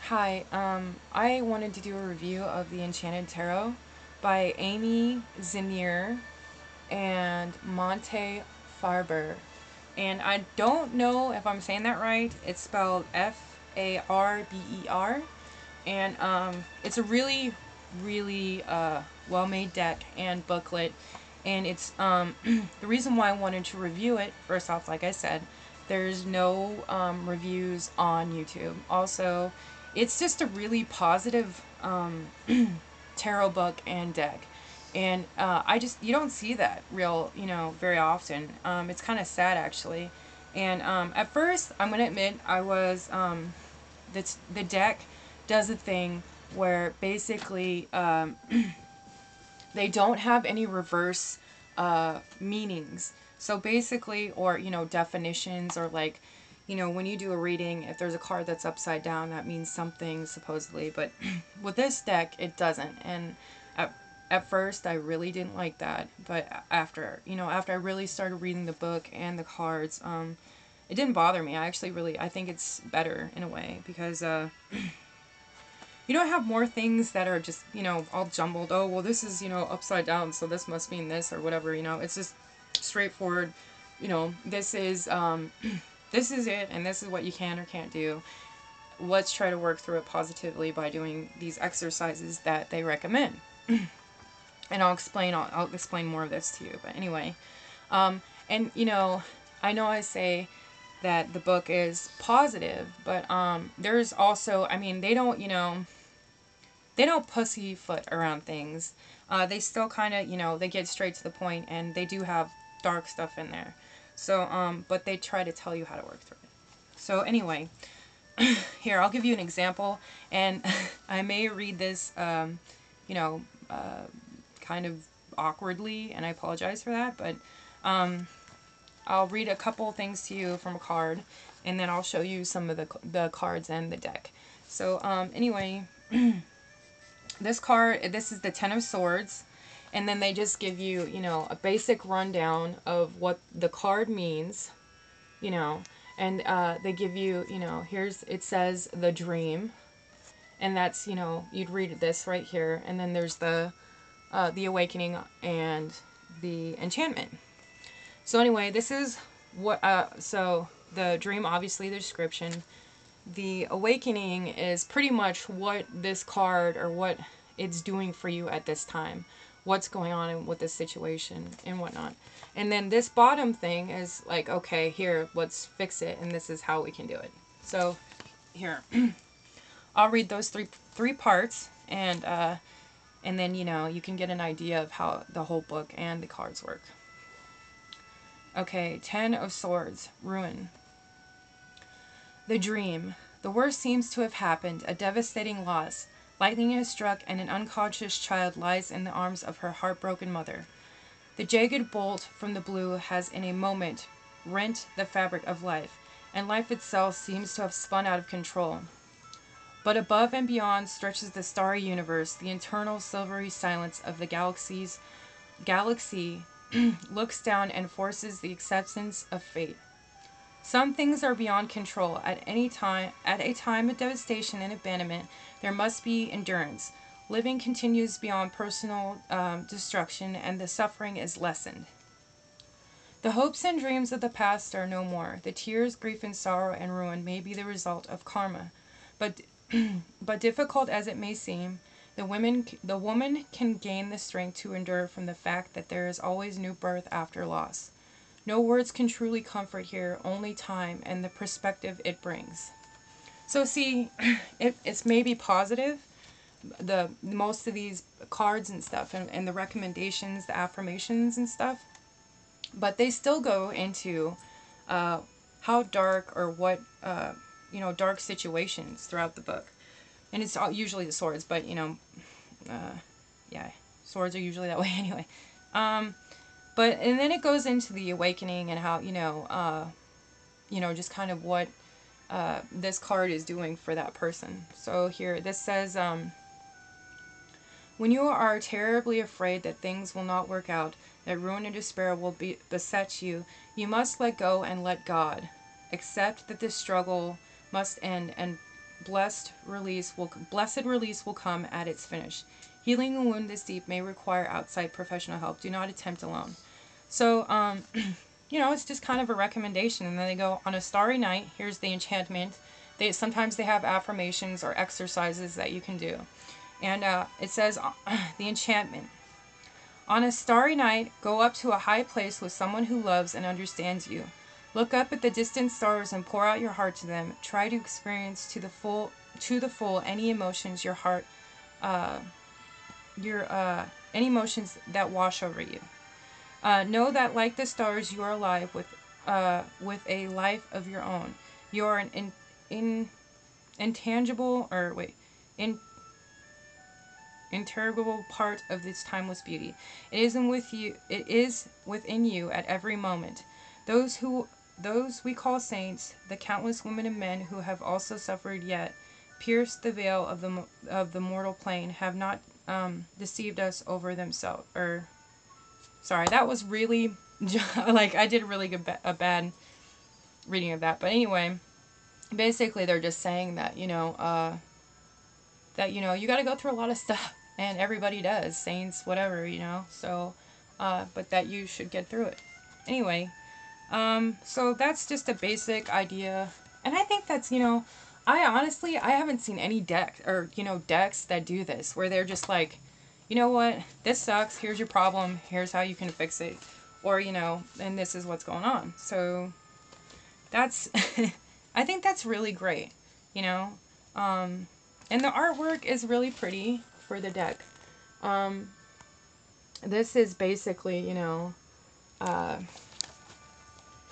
Hi, I wanted to do a review of the Enchanted Tarot by Amy Zinnier and Monte Farber. And I don't know if I'm saying that right. It's spelled Farber. And it's a really well-made deck and booklet. And it's the reason why I wanted to review it, first off, like I said, there's no reviews on YouTube. Also, it's just a really positive tarot book and deck. And you don't see that very often. It's kind of sad actually. And at first, I'm going to admit, the deck does a thing where basically they don't have any reverse meanings. So basically, or, definitions, or like, when you do a reading, if there's a card that's upside down, that means something supposedly. But with this deck, it doesn't. And at first, I really didn't like that. But after I really started reading the book and the cards, it didn't bother me. I think it's better in a way because you don't have more things that are just, all jumbled. Oh, well, this is, upside down, so this must mean this or whatever, It's just straightforward, this is, this is it, and this is what you can or can't do. Let's try to work through it positively by doing these exercises that they recommend. And I'll explain more of this to you. But anyway, and, I know I say that the book is positive, but there's also, they don't pussyfoot around things. They still kind of, they get straight to the point, and they do have dark stuff in there. So, but they try to tell you how to work through it. So anyway, here, I'll give you an example, and I may read this, you know, kind of awkwardly, and I apologize for that, but I'll read a couple things to you from a card, and then I'll show you some of the cards and the deck. So, anyway, this is the Ten of Swords, and then they just give you, a basic rundown of what the card means, and they give you, it says the dream, and that's, you'd read this right here, and then there's the awakening and the enchantment. So anyway, this is what, so the dream, obviously the description. The awakening is pretty much what this card, or what it's doing for you at this time. What's going on with this situation and whatnot. And then this bottom thing is like, okay, here, let's fix it, and this is how we can do it. So here, I'll read those three parts, and then, you can get an idea of how the whole book and the cards work. Okay, Ten of Swords, Ruin. The dream. The worst seems to have happened, a devastating loss. Lightning has struck, and an unconscious child lies in the arms of her heartbroken mother. The jagged bolt from the blue has in a moment rent the fabric of life, and life itself seems to have spun out of control. But above and beyond stretches the starry universe, the eternal silvery silence of the galaxy looks down and forces the acceptance of fate. Some things are beyond control. At a time of devastation and abandonment, there must be endurance. Living continues beyond personal destruction, and the suffering is lessened. The hopes and dreams of the past are no more. The tears, grief, and sorrow and ruin may be the result of karma, but difficult as it may seem, the woman can gain the strength to endure from the fact that there is always new birth after loss. No words can truly comfort here, only time and the perspective it brings. So see, it's maybe positive, most of these cards and stuff, and the recommendations, the affirmations and stuff, but they still go into how dark, or what, dark situations throughout the book. And it's usually the swords, but, yeah, swords are usually that way anyway. And then it goes into the awakening and how, just kind of what this card is doing for that person. So here, this says, when you are terribly afraid that things will not work out, that ruin and despair will beset you, you must let go and let God. Accept that this struggle must end, and blessed release will come at its finish. Healing a wound this deep may require outside professional help. Do not attempt alone. So, it's just kind of a recommendation. And then they go, on a starry night, here's the enchantment. Sometimes they have affirmations or exercises that you can do. And it says, the enchantment. On a starry night, go up to a high place with someone who loves and understands you. Look up at the distant stars and pour out your heart to them. Try to experience to the full any emotions your heart, any emotions that wash over you. Know that like the stars, you are alive with a life of your own. You are an integral part of this timeless beauty. It is within you at every moment. Those we call saints, the countless women and men who have also suffered yet pierced the veil of the mortal plane, have not deceived us over themselves. Sorry, that was really like I did a really a bad reading of that. But anyway, basically they're just saying that you got to go through a lot of stuff, and everybody does, saints, whatever, So, but that you should get through it. Anyway, so that's just a basic idea, and I think that's I haven't seen any decks that do this where they're just like, you know what, this sucks, here's your problem, here's how you can fix it, or and this is what's going on. So that's I think that's really great, and the artwork is really pretty for the deck. This is basically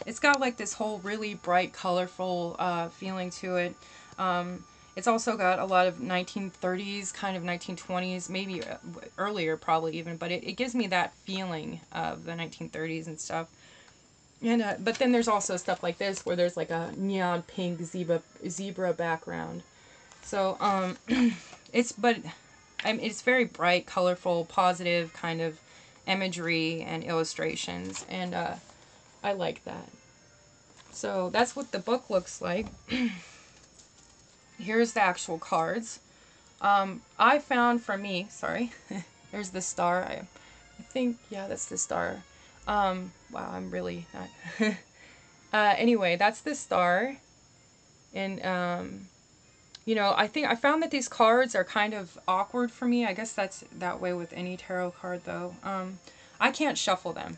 it's got like this whole really bright, colorful feeling to it. It's also got a lot of 1930s, kind of 1920s, maybe earlier probably even, but it gives me that feeling of the 1930s and stuff. And but then there's also stuff like this where there's like a neon pink zebra background. So it's very bright, colorful, positive kind of imagery and illustrations, and I like that. So that's what the book looks like. Here's the actual cards. I found for me, sorry, there's the star. I think, yeah, that's the star. Wow, I'm really not. Anyway, that's the star. And, I think I found that these cards are kind of awkward for me. I guess that's that way with any tarot card, though. I can't shuffle them.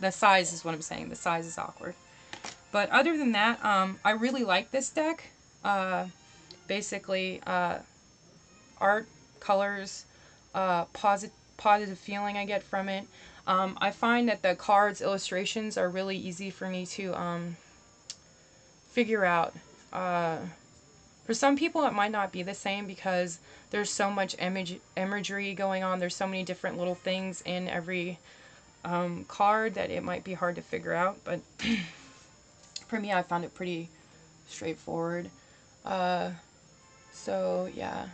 The size is what I'm saying. The size is awkward. But other than that, I really like this deck. Basically, art, colors, positive feeling I get from it. I find that the cards' illustrations are really easy for me to figure out. For some people, it might not be the same because there's so much imagery going on. There's so many different little things in every card that it might be hard to figure out. But for me, I found it pretty straightforward. So, yeah.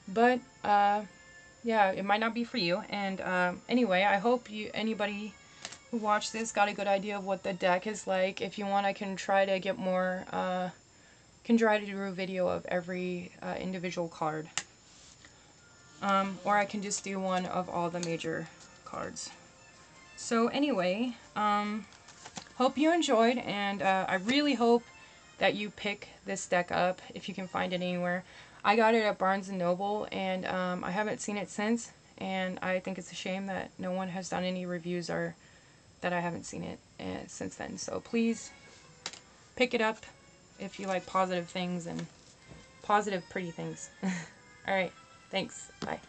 But, yeah, it might not be for you. And anyway, I hope anybody who watched this got a good idea of what the deck is like. If you want, I can try to get more, can try to do a video of every individual card. Or I can just do one of all the major cards. So anyway, hope you enjoyed, and I really hope that you pick this deck up if you can find it anywhere. I got it at Barnes & Noble, and I haven't seen it since, and I think it's a shame that no one has done any reviews or that I haven't seen it since then. So please pick it up if you like positive things and positive, pretty things. Alright, thanks. Bye.